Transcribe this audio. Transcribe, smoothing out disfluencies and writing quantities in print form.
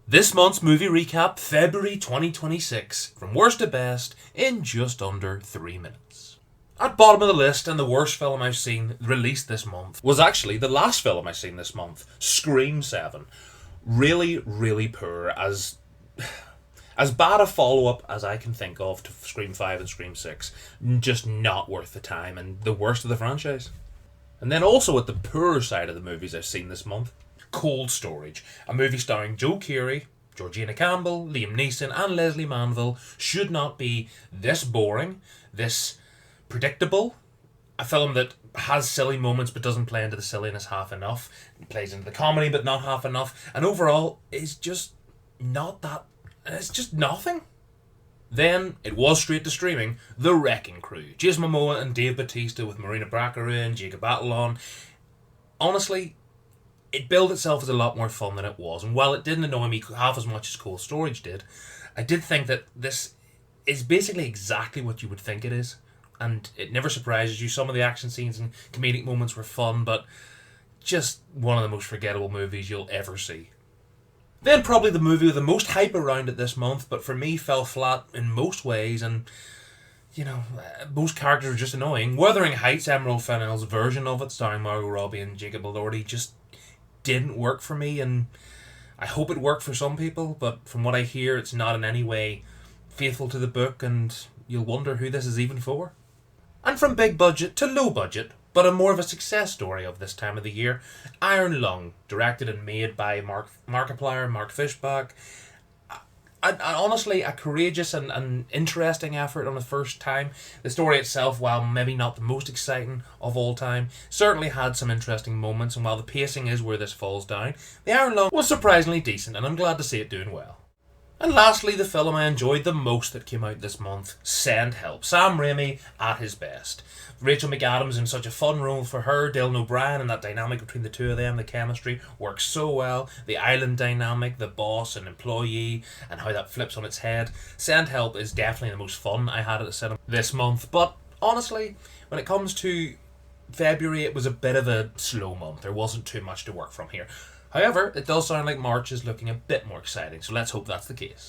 This month's movie recap, February 2026, from worst to best, in just under 3 minutes. At bottom of the list, and the worst film I've seen released this month, was actually the last film I've seen this month, Scream 7. Really, really poor, as bad a follow-up as I can think of to Scream 5 and Scream 6. Just not worth the time, and the worst of the franchise. And then also at the poorer side of the movies I've seen this month, Cold Storage, a movie starring Joe Keery, Georgina Campbell, Liam Neeson and Leslie Manville, should not be this boring, this predictable. A film that has silly moments but doesn't play into the silliness half enough. It plays into the comedy but not half enough. And overall is just not that... It's just nothing. Then it was straight to streaming, The Wrecking Crew. Jason Momoa and Dave Bautista with Marina Baccarin and Jacob Batalon. Honestly, it billed itself as a lot more fun than it was, and while it didn't annoy me half as much as Cold Storage did, I did think that this is basically exactly what you would think it is, and it never surprises you. Some of the action scenes and comedic moments were fun, but just one of the most forgettable movies you'll ever see. Then probably the movie with the most hype around it this month, but for me fell flat in most ways, and most characters were just annoying. Wuthering Heights, Emerald Fennell's version of it, starring Margot Robbie and Jacob Elordi, just didn't work for me, and I hope it worked for some people, but from what I hear, it's not in any way faithful to the book, and you'll wonder who this is even for. And from big budget to low budget, but a more of a success story of this time of the year, Iron Lung, directed and made by Markiplier, Mark Fishbach. Honestly, a courageous and interesting effort on the first time. The story itself, while maybe not the most exciting of all time, certainly had some interesting moments, and while the pacing is where this falls down, the Iron Lung was surprisingly decent, and I'm glad to see it doing well. And lastly, the film I enjoyed the most that came out this month, Send Help. Sam Raimi at his best. Rachel McAdams in such a fun role for her, Dylan O'Brien, and that dynamic between the two of them, the chemistry works so well. The island dynamic, the boss and employee, and how that flips on its head. Send Help is definitely the most fun I had at the cinema this month, but honestly, when it comes to February, it was a bit of a slow month. There wasn't too much to work from here. However, it does sound like March is looking a bit more exciting, so let's hope that's the case.